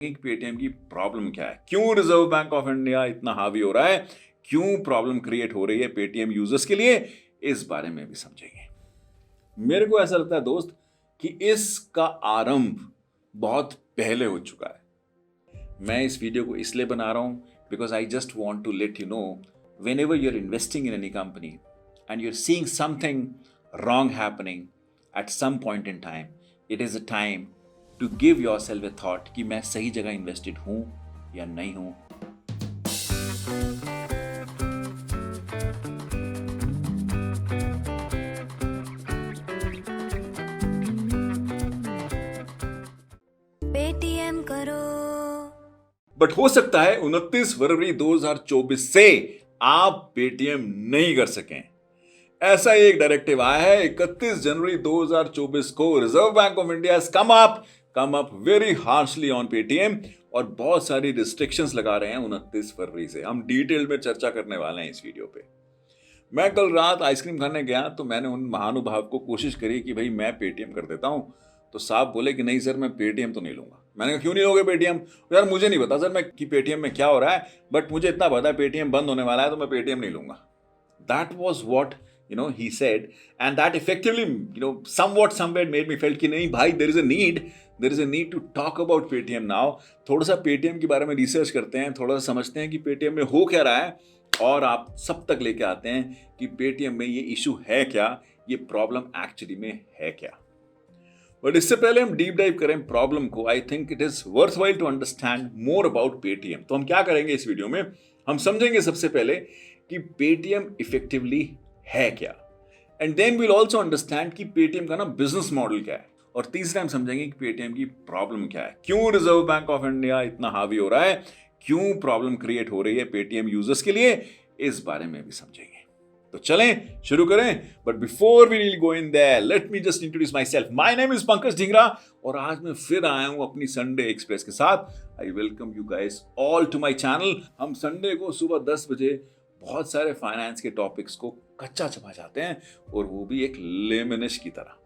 Paytm की problem क्या है, क्यों रिजर्व बैंक ऑफ इंडिया इतना हावी हो रहा है, क्यों प्रॉब्लम क्रिएट हो रही है पेटीएम यूजर्स के लिए, इस बारे में भी समझेंगे। मेरे को ऐसा लगता है दोस्त कि इसका आरंभ बहुत पहले हो चुका है। मैं इस वीडियो को इसलिए बना रहा हूं because I just want to let you know whenever you're investing in any company and you're seeing something wrong happening at some point in time, it is a time to give yourself a thought कि मैं सही जगह invested हूं या नहीं हूं। Paytm करो। But हो सकता है 29 फरवरी 2024 से आप पेटीएम नहीं कर सकें। ऐसा एक डायरेक्टिव आया है 31 जनवरी 2024 को। Reserve bank of India has come up very harshly on Paytm और बहुत सारी रिस्ट्रिक्शंस लगा रहे हैं 29 फरवरी से। हम डिटेल में चर्चा करने वाले हैं इस वीडियो पे। मैं कल रात आइसक्रीम खाने गया तो मैंने उन महानुभाव को कोशिश करी कि भाई मैं पेटीएम कर देता हूं, तो साहब बोले कि नहीं सर मैं पेटीएम तो नहीं लूंगा। मैंने कहा क्यों नहीं लोगे पेटीएम? यार मुझे नहीं पता सर मैं कि पेटीएम में क्या हो रहा है, बट मुझे इतना पता है पेटीएम बंद होने वाला है तो मैं पेटीएम नहीं लूंगा। That was what he said, and that effectively somewhere made me felt कि नहीं भाई there is a need to talk about Paytm now। थोड़ा सा पेटीएम के बारे में रिसर्च करते हैं, थोड़ा सा समझते हैं कि पेटीएम में हो क्या रहा है और आप सब तक लेके आते हैं कि पेटीएम में ये इशू है क्या, ये प्रॉब्लम एक्चुअली में है क्या। बट इससे पहले हम डीप डाइव करें प्रॉब्लम को, I think it is worthwhile to understand more about Paytm. तो हम क्या करेंगे इस वीडियो में, हम समझेंगे सबसे पहले कि पेटीएम इफेक्टिवली है क्या, and then we'll also understand कि पेटीएम का ना बिजनेस मॉडल क्या है, और तीसरा हम समझेंगे कि पेटीएम की प्रॉब्लम क्या है, क्यों रिजर्व बैंक ऑफ इंडिया इतना हावी हो रहा है, क्यों प्रॉब्लम क्रिएट हो रही है पेटीएम यूजर्स के लिए, इस बारे में भी समझेंगे। तो चलें शुरू करें। But before we really go in there let me just introduce myself. My name is Pankaj Dhingra और आज मैं फिर आया हूं अपनी संडे एक्सप्रेस के साथ। I welcome you guys all to my channel. हम संडे को सुबह 10 बजे बहुत सारे फाइनेंस के टॉपिक्स को कच्चा चबा जाते हैं, और वो भी एक लेमनिश की तरह।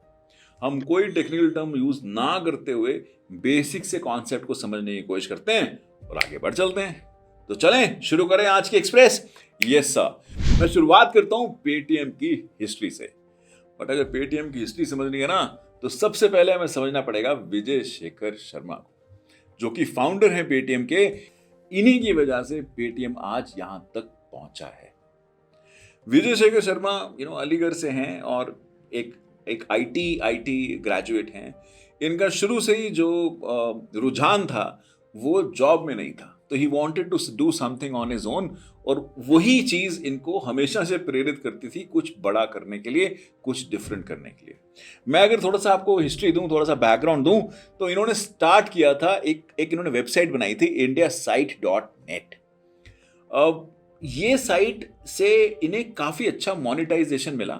हम कोई टेक्निकल टर्म यूज ना करते हुए बेसिक से कॉन्सेप्ट को समझने की कोशिश करते हैं और आगे बढ़ चलते हैं। तो चलें शुरू करें आज की एक्सप्रेस। यस सर, मैं शुरुआत करता हूं पेटीएम की हिस्ट्री से। बट अगर पेटीएम की हिस्ट्री समझनी है ना, तो सबसे पहले हमें समझना पड़ेगा विजय शेखर शर्मा को, जो कि फाउंडर है पेटीएम के। इन्हीं की वजह से पेटीएम आज यहां तक पहुंचा है। विजय शेखर शर्मा अलीगढ़ से हैं और एक आईटी ग्रेजुएट हैं। इनका शुरू से ही जो रुझान था वो जॉब में नहीं था, तो he wanted to do something on his own, और वही चीज इनको हमेशा से प्रेरित करती थी कुछ बड़ा करने के लिए, कुछ डिफरेंट करने के लिए। मैं अगर थोड़ा सा आपको हिस्ट्री दूं, थोड़ा सा बैकग्राउंड दूं, तो इन्होंने स्टार्ट किया था एक इन्होंने वेबसाइट बनाई थी indiasite.net। अब ये साइट से इन्हें काफी अच्छा मोनेटाइजेशन मिला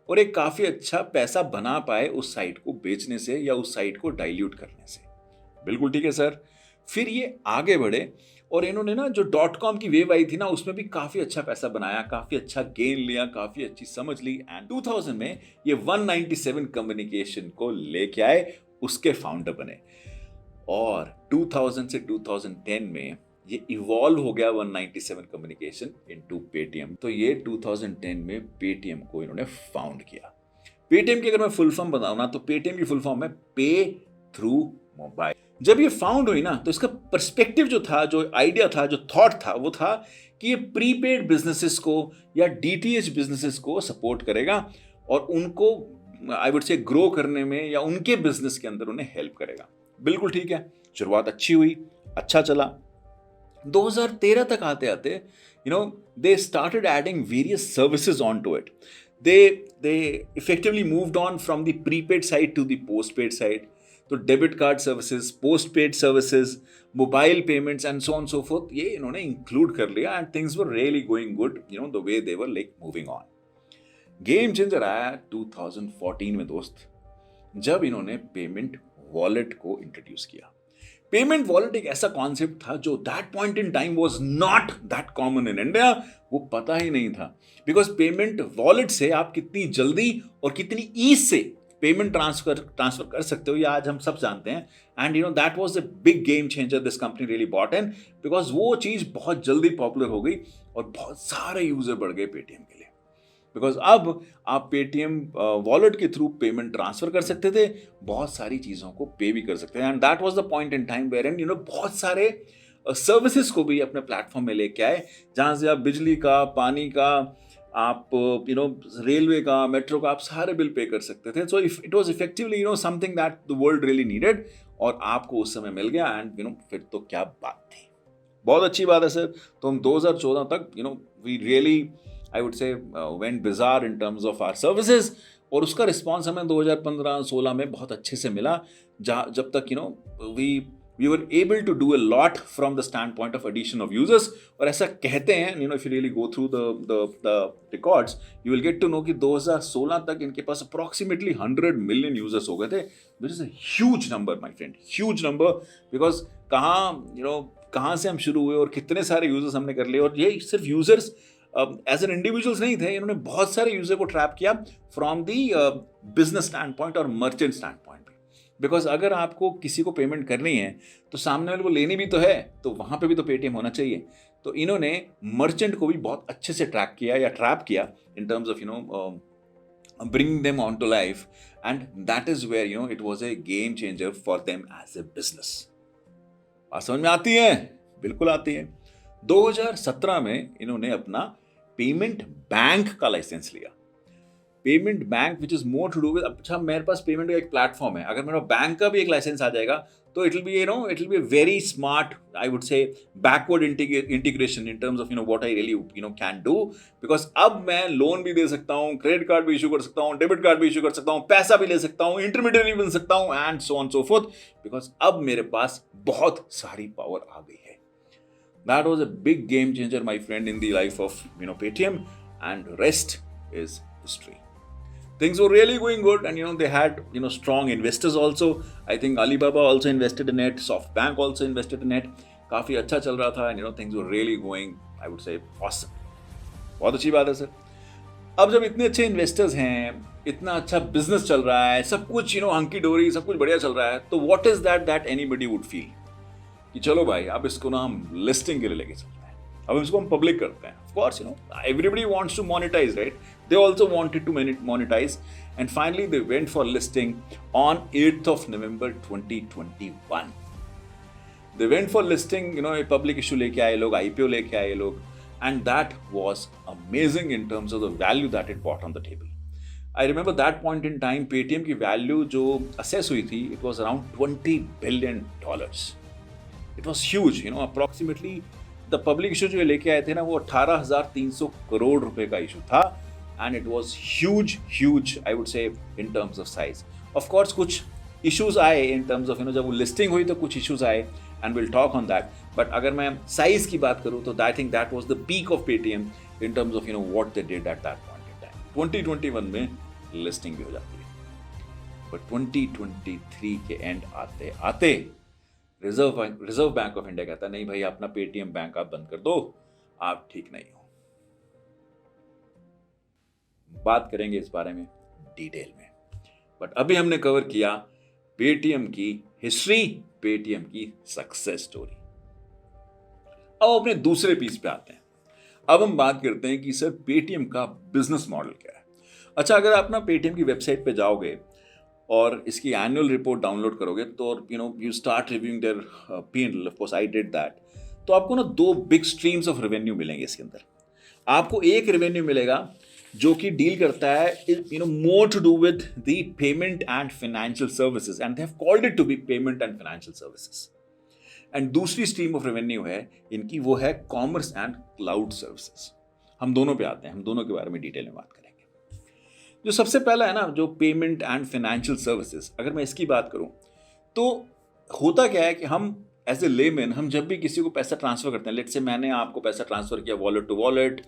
और एक काफी अच्छा पैसा बना पाए उस साइट को बेचने से या उस साइट को डाइल्यूट करने से। बिल्कुल ठीक है सर। फिर ये आगे बढ़े और इन्होंने ना जो .com की वेव आई थी ना, उसमें भी काफी अच्छा पैसा बनाया, काफी अच्छा गेन लिया, काफी अच्छी समझ ली, एंड 2000 में ये 197 कम्युनिकेशन को लेके आए, उसके फाउंडर बने। और 2000 से 2010 में ये इवॉल्व हो गया 197 कम्युनिकेशन इनटू पेटीएम। तो ये 2010 में पेटीएम को इन्होंने फाउंड किया। पेटीएम की अगर मैं फुल फॉर्म बताऊं ना, तो पेटीएम की फुल फॉर्म है पे थ्रू मोबाइल। जब ये फाउंड हुई ना, तो इसका पर्सपेक्टिव जो था, जो आइडिया था, जो थॉट था, वो था कि ये प्रीपेड बिजनेसेस को या डीटीएच बिजनेसेस को सपोर्ट करेगा और उनको आई वुड से ग्रो करने में या उनके बिजनेस के अंदर उन्हें हेल्प करेगा। बिल्कुल ठीक है, शुरुआत अच्छी हुई, अच्छा चला। 2013 तक आते आते they started adding various services onto it. They effectively moved on from the prepaid side to the postpaid side. तो debit card services, postpaid services, mobile payments and so on so fourth, ये इन्होंने include कर लिया, and things were really going good, the way they were like moving on. Game changer आया 2014 में दोस्त, जब इन्होंने पेमेंट वॉलेट को इंट्रोड्यूस किया। पेमेंट वॉलेट एक ऐसा कॉन्सेप्ट था जो that point in time was not that common in India. वो पता ही नहीं था, बिकॉज पेमेंट वॉलेट से आप कितनी जल्दी और कितनी ईज से पेमेंट ट्रांसफर कर सकते हो, ये आज हम सब जानते हैं. And that was the big game changer this company really brought in, because वो चीज़ बहुत जल्दी पॉपुलर हो गई और बहुत सारे यूजर बढ़ गए पेटीएम के लिए. बिकॉज अब आप पेटीएम वॉलेट के थ्रू पेमेंट ट्रांसफर कर सकते थे, बहुत सारी चीज़ों को पे भी कर सकते थे. And that was the point in time where and बहुत सारे सर्विसेज को भी अपने प्लेटफॉर्म में लेके आए, जहाँ से आप बिजली का, पानी का, आप रेलवे का, मेट्रो का, आप सारे बिल पे कर सकते थे. So it was effectively something that the world really needed, और आपको उस समय मिल गया. एंड फिर तो क्या बात थी. बहुत अच्छी बात है सर. तो हम 2014 तक we really I would say went bizarre in terms of our services, और उसका रिस्पॉन्स हमें 2015-16 में बहुत अच्छे से मिला, जब तक we were able to do a lot from the standpoint of addition of users. और ऐसा कहते हैं, if you really go through the records, you will get to know कि 2016 तक इनके पास approximately 100 million users हो गए थे, which is a huge number, my friend, huge number, because कहाँ से हम शुरू हुए और कितने सारे users हमने कर लिए. और ये सिर्फ users एज एन इंडिविजुअल्स नहीं थे, इन्होंने बहुत सारे यूजर को ट्रैप किया from the business stand point और मर्चेंट स्टैंड पॉइंट भी. बिकॉज अगर आपको किसी को पेमेंट करनी है तो सामने वाले को लेनी भी तो है, तो वहाँ पे भी तो पेटीएम होना चाहिए. तो इन्होंने मर्चेंट को भी बहुत अच्छे से ट्रैक किया या ट्रैप किया इन terms of bringing them on to life, and that is where it was a game changer for them as a business. बात समझ में आती है? बिल्कुल आती है. 2017 में इन्होंने अपना पेमेंट बैंक का लाइसेंस लिया. Payment bank which is more to do with, अच्छा मेरे पास पेमेंट का एक प्लेटफॉर्म है, अगर मेरा बैंक का भी एक लाइसेंस आ जाएगा तो it will be very smart, I would से backward integration in terms of what I really can do. Because अब मैं लोन भी दे सकता हूँ, क्रेडिट कार्ड भी इशू कर सकता हूँ, डेबिट कार्ड भी इशू कर सकता हूँ, पैसा भी ले सकता हूँ, इंटरमीडियरी बन सकता हूँ, and so on so fourth. Because अब मेरे पास बहुत सारी पावर आ गई है. That was a big game changer, my friend, in the life of Paytm, and rest is history. Things were really going good, and they had strong investors also. I think Alibaba also invested in it, SoftBank also invested in it. काफी अच्छा चल रहा था, and things were really going, I would say, awesome. बहुत अच्छी बात है sir. अब जब इतने अच्छे इन्वेस्टर्स हैं, इतना अच्छा बिजनेस चल रहा है, सब कुछ हंकी डोरी, सब कुछ बढ़िया चल रहा है, तो what is that anybody would feel कि चलो भाई अब इसको ना हम लिस्टिंग के लिए लेके चलते हैं, अब इसको हम पब्लिक करते हैं. Of course everybody wants to monetise, right? They also wanted to monetise, and finally they went for listing on 8th of November 2021. They went for listing, public issue लेके आए लोग, आईपीओ लेके आए लोग, and that was amazing in terms of the value that it brought on the table. I remember that point in time Paytm की value जो असेस हुई थी, it was around $20 billion. It was huge, approximately the public issue जो लेके आए थे ना, वो 18,300 करोड़ रुपए का इशू था, and it was huge, I would say, in terms of size. Of course, कुछ issues आए in terms of, जब वो listing हुई तो कुछ issues आए, and we'll talk on that. But अगर मैं size की बात करूँ तो I think that was the peak of Paytm in terms of, what they did at that point in time. 2021 में listing भी हो जाती है, but 2023 के end आते रिजर्व बैंक ऑफ इंडिया कहता है नहीं भाई, अपना पेटीएम बैंक आप बंद कर दो, आप ठीक नहीं हो. बात करेंगे इस बारे में डिटेल में, बट अभी हमने कवर किया पेटीएम की हिस्ट्री, पेटीएम की सक्सेस स्टोरी. अब अपने दूसरे पीस पे आते हैं. अब हम बात करते हैं कि सर पेटीएम का बिजनेस मॉडल क्या है. अच्छा, अगर आप ना पेटीएम की वेबसाइट पे जाओगे और इसकी एनुअल रिपोर्ट डाउनलोड करोगे तो you start reviewing their P&L. Of course I did that. तो आपको ना 2 बिग स्ट्रीम्स ऑफ रेवेन्यू मिलेंगे इसके अंदर. आपको एक रेवेन्यू मिलेगा जो कि डील करता है more to do with the payment and financial services, and they have called it to be payment and financial services. And दूसरी स्ट्रीम ऑफ रेवेन्यू है इनकी, वो है कॉमर्स एंड क्लाउड सर्विसेज. हम दोनों पे आते हैं, हम दोनों के बारे में डिटेल में बात करेंगे. जो सबसे पहला है ना, जो पेमेंट एंड फाइनेंशियल सर्विसेज, अगर मैं इसकी बात करूं तो होता क्या है कि हम एज ए लेमैन, हम जब भी किसी को पैसा ट्रांसफर करते हैं, लेट्स से मैंने आपको पैसा ट्रांसफर किया वॉलेट टू वॉलेट,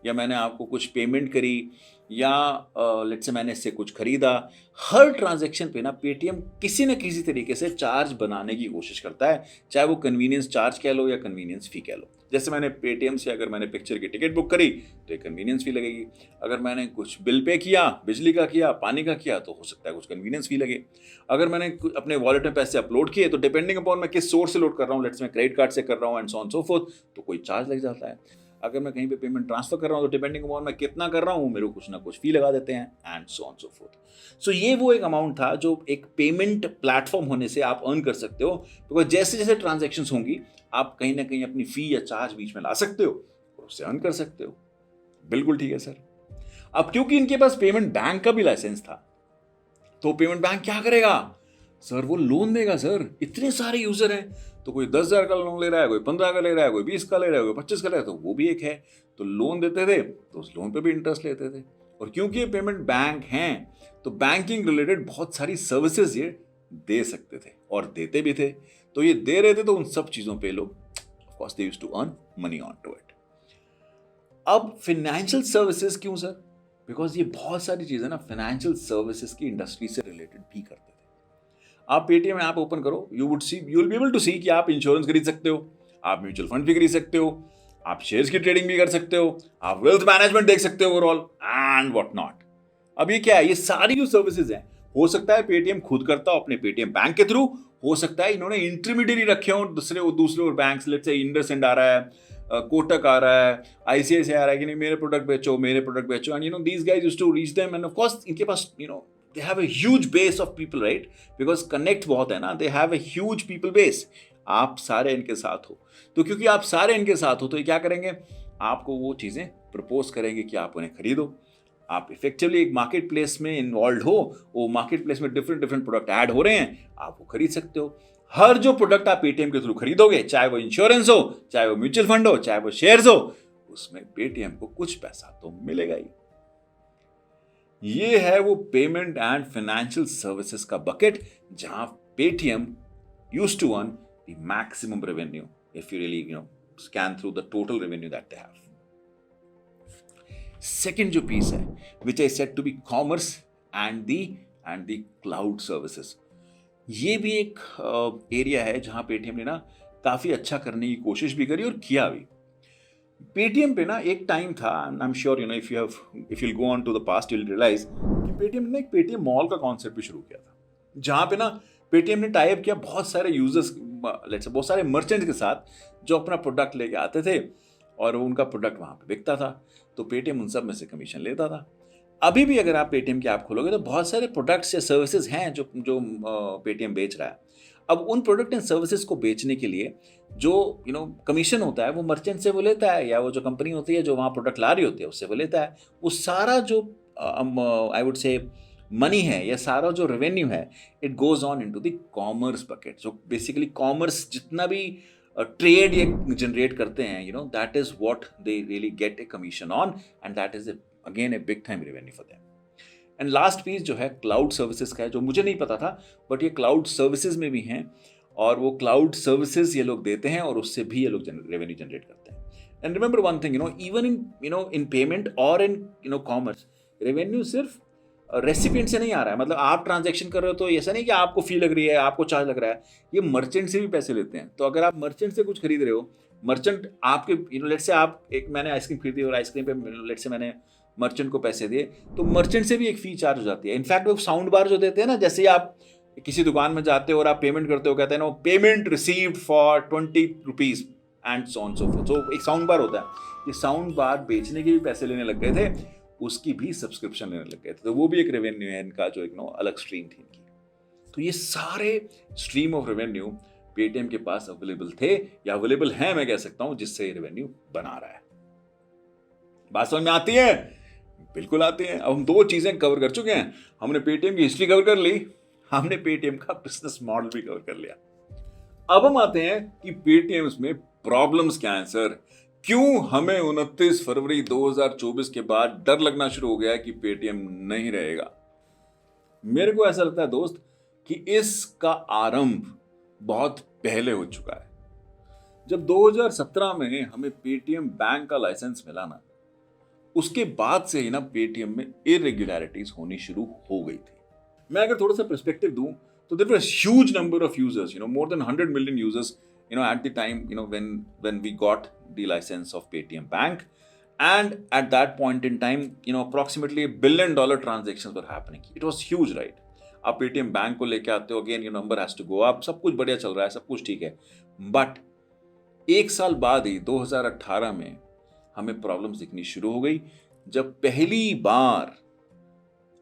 या मैंने आपको कुछ पेमेंट करी, या लेट्स से मैंने इससे कुछ खरीदा, हर ट्रांजैक्शन पे ना पेटीएम किसी न किसी तरीके से चार्ज बनाने की कोशिश करता है, चाहे वो कन्वीनियंस चार्ज कह लो या कन्वीनियंस फी कह लो. जैसे मैंने पेटीएम से अगर मैंने पिक्चर की टिकट बुक करी तो एक कन्वीनियंस फी लगेगी, अगर मैंने कुछ बिल पे किया, बिजली का किया, पानी का किया, तो हो सकता है कुछ कन्वीनियंस फी लगे, अगर मैंने अपने वॉलेट में पैसे अपलोड किए तो डिपेंडिंग अपॉन मैं किस सोर्स से लोड कर रहा हूँ, लेट्स मैं क्रेडिट कार्ड से कर रहा हूँ and so on so fourth, तो कोई चार्ज लग जाता है। अगर मैं कहीं पे पेमेंट ट्रांसफर कर रहा हूँ तो डिपेंडिंग अपॉन मैं कितना कर रहा हूँ मेरे को कुछ ना कुछ फी लगा देते हैं and so on so forth. So ये वो एक अमाउंट था जो एक पेमेंट प्लेटफॉर्म होने से आप अर्न कर सकते हो, बिकॉज जैसे जैसे ट्रांजेक्शंस होंगी आप कहीं ना कहीं अपनी फी या चार्ज बीच में ला सकते हो और उससे अर्न कर सकते हो। बिल्कुल ठीक है सर। अब क्योंकि इनके पास पेमेंट बैंक का भी लाइसेंस था तो पेमेंट बैंक क्या करेगा सर, वो लोन देगा सर। इतने सारे यूजर हैं तो कोई 10,000 का लोन ले रहा है, कोई 15 का ले रहा है, कोई 20 का ले रहा है, कोई 25 का ले रहा है, तो वो भी एक है, तो लोन देते थे तो उस लोन पे भी इंटरेस्ट लेते थे। और क्योंकि ये पेमेंट बैंक हैं तो बैंकिंग रिलेटेड बहुत सारी सर्विसेज ये दे सकते थे और देते भी थे, तो ये दे रहे थे तो उन सब चीजों पे लोग of course they used to earn money on to it. अब फाइनेंशियल सर्विसेज क्यों सर? बिकॉज ये बहुत सारी चीजें ना फाइनेंशियल सर्विसेज की इंडस्ट्री से रिलेटेड भी करते थे। आप पेटीएम ऐप ओपन करो, you will be able to see कि आप इंश्योरेंस खरीद सकते हो, आप म्यूचुअल फंड भी खरीद सकते हो, आप शेयर्स की ट्रेडिंग भी कर सकते हो, आप वेल्थ मैनेजमेंट देख सकते हो ओवरऑल एंड व्हाट नॉट। अब ये क्या है, ये सारी जो सर्विसेज हैं हो सकता है पेटीएम खुद करता हो अपने पेटीएम बैंक के थ्रू, हो सकता है इन्होंने इंटरमीडिएरी रखे हो दूसरे और बैंक, लेट्स से इंडसइंड आ रहा है, कोटक आ रहा है, आईसीआईसीआई आ रहा है कि नहीं मेरे प्रोडक्ट बेचो and these guys used to reach them and of course इनके पास they have a huge base of people, right? Because connect बहुत है ना, they have a huge people base। आप सारे इनके साथ हो तो क्योंकि आप सारे इनके साथ हो तो ये क्या करेंगे, आपको वो चीजें प्रपोज करेंगे कि आप उन्हें खरीदो। आप इफेक्टिवली एक मार्केट प्लेस में इन्वॉल्व हो, वो मार्केट प्लेस में डिफरेंट प्रोडक्ट ऐड हो रहे हैं, आप वो खरीद सकते हो। हर जो प्रोडक्ट आप पेटीएम के थ्रू खरीदोगे, चाहे वो इंश्योरेंस हो, चाहे वो म्यूचुअल फंड हो, चाहे वो शेयर्स हो, उसमें पेटीएम को कुछ पैसा तो मिलेगा ही। ये है वो पेमेंट एंड फाइनेंशियल सर्विसेज का बकेट जहां Paytm used to earn the maximum revenue if you really scan through the total revenue that they have. Second जो पीस है which I said to be commerce and the cloud services, ये भी एक area है जहां Paytm ने ना काफी अच्छा करने की कोशिश भी करी और किया भी। पेटीएम पे ना एक टाइम था, I am sure if you go on to the past you will realise कि पेटीएम ने एक पेटीएम मॉल का कॉन्सेप्ट भी शुरू किया था, जहां पे ना पेटीएम ने टाई अप किया बहुत सारे यूजर्स, लेट्स से बहुत सारे मर्चेंट्स के साथ जो अपना प्रोडक्ट लेके आते थे और उनका प्रोडक्ट वहां पे बिकता था, तो पेटीएम उन सब में से कमीशन लेता था। अभी भी अगर आप पेटीएम की ऐप खोलोगे तो बहुत सारे प्रोडक्ट्स या सर्विसेज हैं जो पेटीएम बेच रहा है। अब उन प्रोडक्ट एंड सर्विसेज को बेचने के लिए जो कमीशन होता है वो मर्चेंट से वो लेता है, या वो जो कंपनी होती है जो वहाँ प्रोडक्ट ला रही होती है उससे वो लेता है। वो सारा जो आई वुड से मनी है या सारा जो रेवेन्यू है it goes on into the commerce bucket. जो बेसिकली कॉमर्स जितना भी ट्रेड ये जनरेट करते हैं that is what they really get a commission on and that is again a big time revenue for them. And last piece जो है cloud services का है, जो मुझे नहीं पता था बट ये क्लाउड सर्विसेज में भी हैं और वो क्लाउड सर्विसेज ये लोग देते हैं और उससे भी ये लोग रेवेन्यू जनरेट करते हैं। And remember one thing, even in payment और इन कॉमर्स रेवेन्यू सिर्फ रेसिपिएंट से नहीं आ रहा है। मतलब आप ट्रांजैक्शन कर रहे हो तो ऐसा नहीं कि आपको फी लग रही है, आपको चार्ज लग रहा है, ये मर्चेंट से भी पैसे लेते हैं। तो अगर आप मर्चेंट से कुछ खरीद रहे हो, मर्चेंट आपके लेट्स से आप मैंने आइसक्रीम खरीदी और आइसक्रीम पे लेट्स से मैंने मर्चेंट को पैसे दिए, तो मर्चेंट से भी एक फी चार्ज हो जाती है। इनफैक्ट वो साउंड बार जो देते हैं ना, जैसे आप किसी दुकान में जाते हो और आप पेमेंट करते हो, कहते हैं ना payment received for 20 rupees and so on so fourth. तो एक साउंड बार होता है, ये साउंड बार बेचने के भी पैसे लेने लग गए थे, उसकी भी सब्सक्रिप्शन लेने लग गए थे, तो वो भी एक रेवेन्यू है इनका, जो एक अलग स्ट्रीम थी इनकी। तो ये सारे स्ट्रीम ऑफ रेवेन्यू पेटीएम के पास अवेलेबल थे या अवेलेबल है, मैं कह सकता हूं, जिससे ये रेवेन्यू बना रहा है। बात समझ में आती है? बिल्कुल आती है। अब हम दो चीजें कवर कर चुके हैं, हमने पेटीएम की हिस्ट्री कवर कर ली, हमने पेटीएम का बिजनेस मॉडल भी कवर कर लिया। अब हम आते हैं कि पेटीएम में प्रॉब्लम्स क्या हैं सर, क्यों हमें 29 फरवरी 2024 के बाद डर लगना शुरू हो गया कि पेटीएम नहीं रहेगा। मेरे को ऐसा लगता है दोस्त कि इसका आरंभ बहुत पहले हो चुका है। जब 2017 में हमें पेटीएम बैंक का लाइसेंस मिला ना, उसके बाद से ही ना पेटीएम में इरेगुलरिटीज होनी शुरू हो गई थी। मैं अगर थोड़ा सा पर्सपेक्टिव दूं तो there was huge number of users, more than 100 million users at the time, when we got the license of Paytm Bank, and at that point in time, approximately $1 billion transactions were happening. It was huge, right? आप Paytm bank को लेके आते हो, again number has to go up, सब कुछ बढ़िया चल रहा है, सब कुछ ठीक है, बट एक साल बाद ही 2018 में हमें प्रॉब्लम्स दिखनी शुरू हो गई, जब पहली बार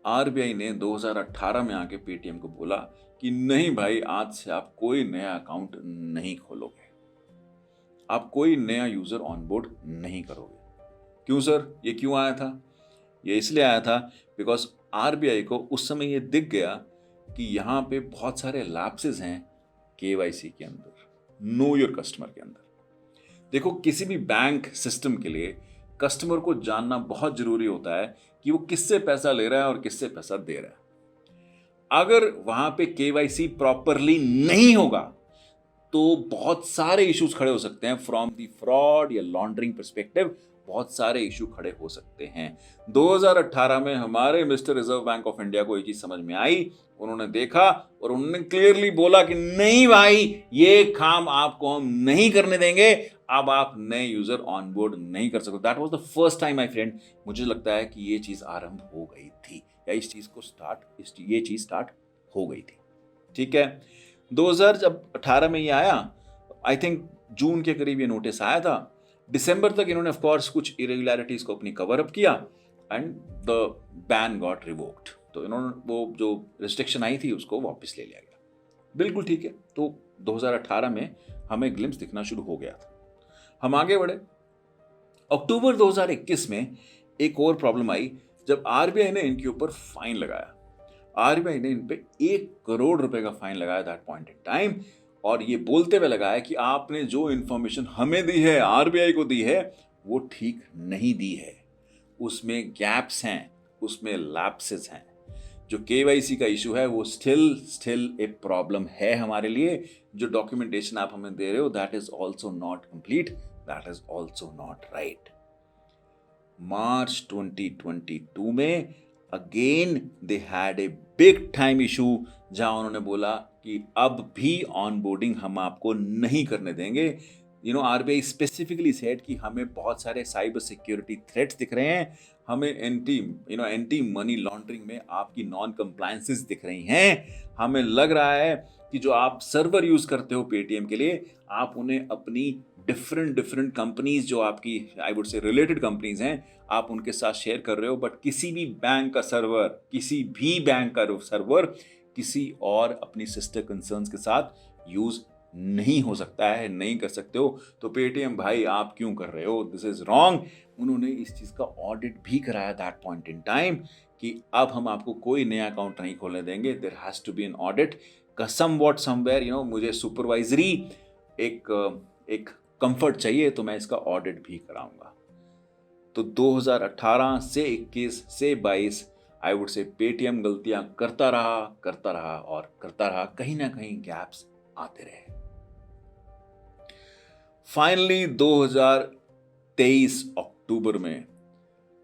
आरबीआई ने 2018 में आके पेटीएम को बोला कि नहीं भाई, आज से आप कोई नया अकाउंट नहीं खोलोगे, आप कोई नया यूजर ऑनबोर्ड नहीं करोगे। क्यों सर? ये क्यों आया था? ये इसलिए आया था बिकॉज आरबीआई को उस समय ये दिख गया कि यहाँ पे बहुत सारे लैप्सेस हैं केवाईसी के अंदर, नो योर कस्टमर के अंदर। देखो, किसी भी बैंक सिस्टम के लिए कस्टमर को जानना बहुत जरूरी होता है कि वो किससे पैसा ले रहा है और किससे पैसा दे रहा है। अगर वहां पे केवाईसी प्रॉपरली नहीं होगा तो बहुत सारे इश्यूज खड़े हो सकते हैं, फ्रॉम द फ्रॉड या लॉन्ड्रिंग परस्पेक्टिव बहुत सारे इशू खड़े हो सकते हैं। 2018 में हमारे mister reserve bank of India को ये चीज समझ में आई, उन्होंने देखा और उन्होंने क्लियरली बोला कि नहीं भाई, ये काम आपको हम नहीं करने देंगे, अब आप नए यूजर ऑनबोर्ड नहीं कर सकते। That was the first time my friend, मुझे लगता है कि ये चीज आरंभ हो गई थी, या ये चीज स्टार्ट हो गई थी। ठीक है, 2018 में ये आया, आई थिंक जून के करीब ये नोटिस आया था। दिसंबर तक इन्होंने ऑफ कोर्स कुछ इरेगुलरिटीज को अपनी कवर अप किया and the ban got revoked. तो इन्होंने वो जो रिस्ट्रिक्शन आई थी उसको वापस ले लिया गया। बिल्कुल ठीक है। तो 2018 में हमें ग्लिम्स दिखना शुरू हो गया था। हम आगे बढ़े। अक्टूबर 2021 में एक और प्रॉब्लम आई जब आरबीआई ने इनके ऊपर फाइन लगाया। आरबीआई ने इन पे 1 करोड़ रुपए का फाइन लगाया दैट पॉइंट इन टाइम, और ये बोलते हुए लगाया कि आपने जो इंफॉर्मेशन हमें दी है, आरबीआई को दी है, वो ठीक नहीं दी है, उसमें गैप्स हैं, उसमें लैप्सेस हैं। जो केवाईसी का इशू है वो स्टिल ए प्रॉब्लम है हमारे लिए। जो डॉक्यूमेंटेशन आप हमें दे रहे हो that is also not complete, that is also not right. March 2022 में again they had a big time issue, जहां उन्होंने बोला कि अब भी ऑनबोर्डिंग हम आपको नहीं करने देंगे। आरबीआई स्पेसिफिकली सेड कि हमें बहुत सारे साइबर सिक्योरिटी थ्रेट्स दिख रहे हैं, हमें एंटी मनी लॉन्ड्रिंग में आपकी नॉन कंप्लायंसेस दिख रही हैं, हमें लग रहा है कि जो आप सर्वर यूज करते हो पेटीएम के लिए, आप उन्हें अपनी डिफरेंट कंपनीज जो आपकी आई वुड से रिलेटेड कंपनीज हैं, आप उनके साथ शेयर कर रहे हो, बट किसी भी बैंक का सर्वर किसी और अपनी सिस्टर कंसर्न्स के साथ यूज नहीं हो सकता है, नहीं कर सकते हो। तो पेटीएम भाई आप क्यों कर रहे हो? This is wrong. उन्होंने इस चीज का ऑडिट भी कराया दैट पॉइंट इन टाइम कि अब हम आपको कोई नया अकाउंट नहीं खोलने देंगे, there has to be an audit का समवेयर। मुझे सुपरवाइजरी एक कंफर्ट चाहिए, तो मैं इसका ऑडिट भी कराऊंगा। तो 2018 से 21 से 22 आई वुड से पेटीएम गलतियां करता रहा, कहीं ना कहीं गैप्स आते रहे। फाइनली 2023 अक्टूबर में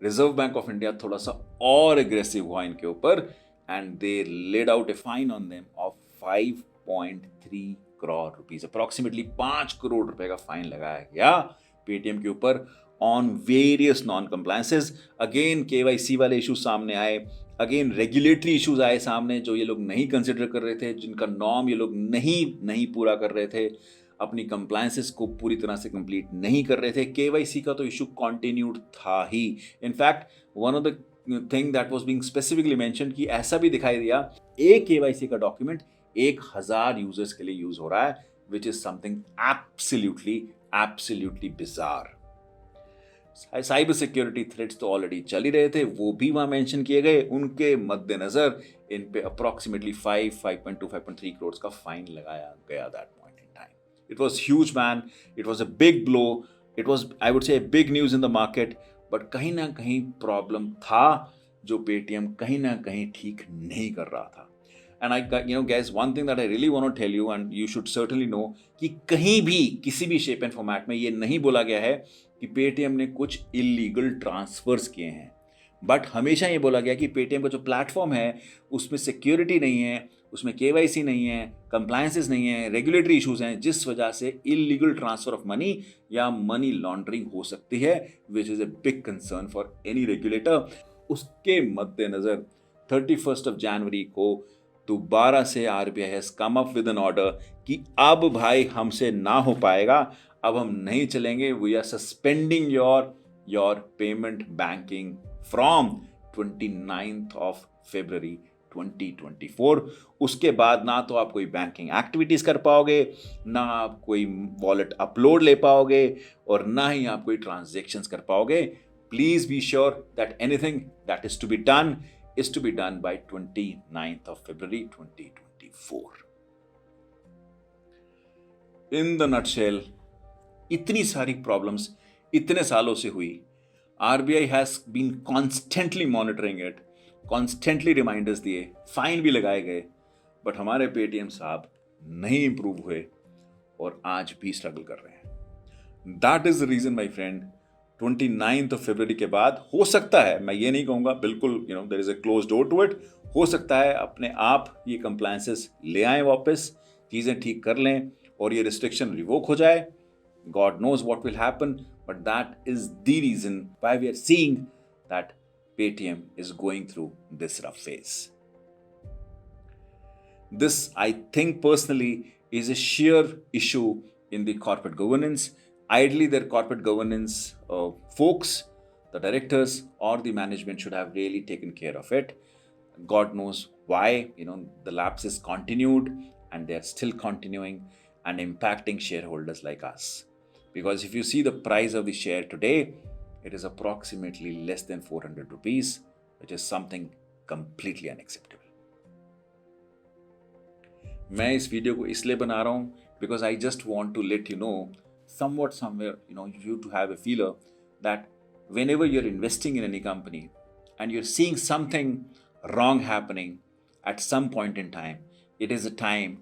रिजर्व बैंक ऑफ इंडिया थोड़ा सा और एग्रेसिव हुआ इनके ऊपर, and they laid out a fine on them of 5.3 crore rupees, approximately 5 crore रुपए का फाइन लगाया गया पेटीएम के ऊपर on various non compliances. Again KYC वाले इश्यूज सामने आए, अगेन रेगुलेटरी इश्यूज आए सामने, जो ये लोग नहीं कंसिडर कर रहे थे, जिनका नॉर्म ये लोग नहीं पूरा कर रहे थे, अपनी कंप्लायंसेस को पूरी तरह से कंप्लीट नहीं कर रहे थे। केवाईसी का तो इशू कंटिन्यूड था ही। In fact one of the thing that was being specifically mention कि ऐसा भी दिखाई दिया एक केवाईसी का डॉक्यूमेंट 1000 यूजर्स के लिए यूज हो रहा है, which is something absolutely bizarre. Cyber security threats तो ऑलरेडी चल ही रहे थे, वो भी वहां मेंशन किए गए। उनके मद्देनजर इन पे अप्रोक्सीमेटली 5.3 करोड़ का फाइन लगाया गया that point in time. It was huge man, it was a big blow, it was I would से big news in the market, but कहीं ना कहीं प्रॉब्लम था जो पेटीएम कहीं ना कहीं ठीक नहीं कर रहा था। And guys, one thing that I really want to tell you, and you should certainly know, कि कहीं भी किसी भी शेप एंड फॉर्मेट में ये नहीं बोला गया है कि पेटीएम ने कुछ इलीगल ट्रांसफर्स किए हैं, बट हमेशा ये बोला गया कि पेटीएम का जो प्लेटफॉर्म है उसमें सिक्योरिटी नहीं है, उसमें केवाईसी नहीं है, कंप्लायंसेस नहीं है, रेगुलेटरी इश्यूज हैं, जिस वजह से इलीगल ट्रांसफर ऑफ मनी या मनी लॉन्ड्रिंग हो सकती है, which is a big concern for any regulator. उसके मद्देनजर 31 जनवरी को दोबारा से RBI has come up with an order कि अब भाई हमसे ना हो पाएगा, अब हम नहीं चलेंगे, we are suspending your payment banking from 29 February 2024। उसके बाद ना तो आप कोई बैंकिंग एक्टिविटीज कर पाओगे, ना आप कोई वॉलेट अपलोड ले पाओगे, और ना ही आप कोई ट्रांजैक्शंस कर पाओगे। Please be sure that anything that is to be done is to be done by 29th of February 2024. In the nutshell, इतनी सारी प्रॉब्लम्स इतने सालों से हुई, RBI has been constantly monitoring it, constantly reminders दिए, fine भी लगाए गए, बट हमारे पेटीएम साहब नहीं इंप्रूव हुए और आज भी स्ट्रगल कर रहे हैं। That is the reason my friend, 29 फरवरी के बाद हो सकता है, मैं ये नहीं कहूँगा बिल्कुल there is a close door to it, हो सकता है अपने आप ये कंप्लायंसेस ले आएं वापस, चीज़ें ठीक कर लें और ये रिस्ट्रिक्शन रिवोक हो जाए। God knows what will happen, but that is the reason why we are seeing that Paytm is going through this rough phase. This, I think personally, is a sheer issue in the corporate governance. Ideally, their corporate governance folks, the directors or the management should have really taken care of it. God knows why, the lapse is continued and they are still continuing and impacting shareholders like us. Because if you see the price of the share today, it is approximately less than 400 rupees, which is something completely unacceptable. मैं इस video को इसलिए बना रहा हूँ because I just want to let you know somewhere, you to have a feeler that whenever you're investing in any company and you're seeing something wrong happening at some point in time, it is a time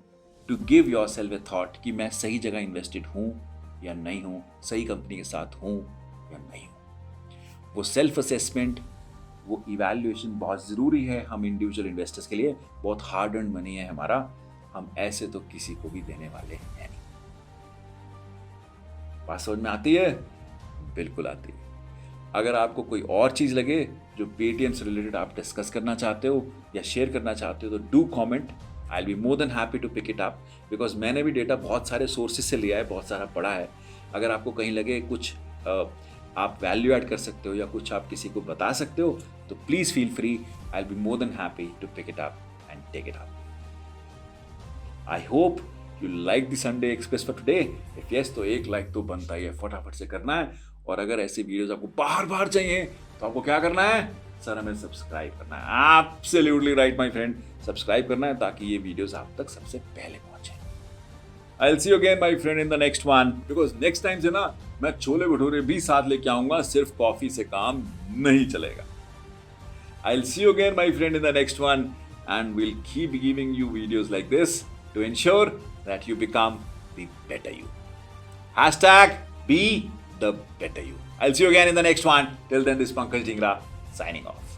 to give yourself a thought कि मैं सही जगह invested हूँ या नहीं हूँ, सही company के साथ हूँ या नहीं हूँ। वो सेल्फ असेसमेंट, वो इवैल्यूएशन बहुत ज़रूरी है हम इंडिविजुअल इन्वेस्टर्स के लिए। बहुत हार्ड अर्न्ड मनी है हमारा, हम ऐसे तो किसी को भी देने वाले हैं नहीं। बात समझ में आती है? बिल्कुल आती है। अगर आपको कोई और चीज़ लगे जो पेटीएम से रिलेटेड आप डिस्कस करना चाहते हो या शेयर करना चाहते हो तो do comment, I will be more than happy to pick it up, because मैंने भी डेटा बहुत सारे सोर्सेज से लिया है, बहुत सारा पढ़ा है। अगर आपको कहीं लगे कुछ आप वैल्यू ऐड कर सकते हो या कुछ आप किसी को बता सकते हो तो please feel free, I will be more than happy to pick it up and take it up. I hope you like the Sunday express for today. If yes तो एक लाइक तो बनता ही है, फटाफट से करना है। और अगर ऐसे वीडियोस आपको बार बार चाहिए तो आपको क्या करना है सर? हमें सब्सक्राइब करना है। Absolutely right my friend, subscribe करना है ताकि ये वीडियोस आप तक सबसे पहले पहुंचे। I will see you again my friend in the next one, because next time से ना मैं छोले भटूरे भी साथ लेके आऊंगा, सिर्फ कॉफी से काम नहीं चलेगा। I will see you again my friend in the next one and we'll keep giving you videos like this to ensure that you become the better you. #be the better you. I'll see you again in the next one. Till then, this is Pankaj Jingra signing off.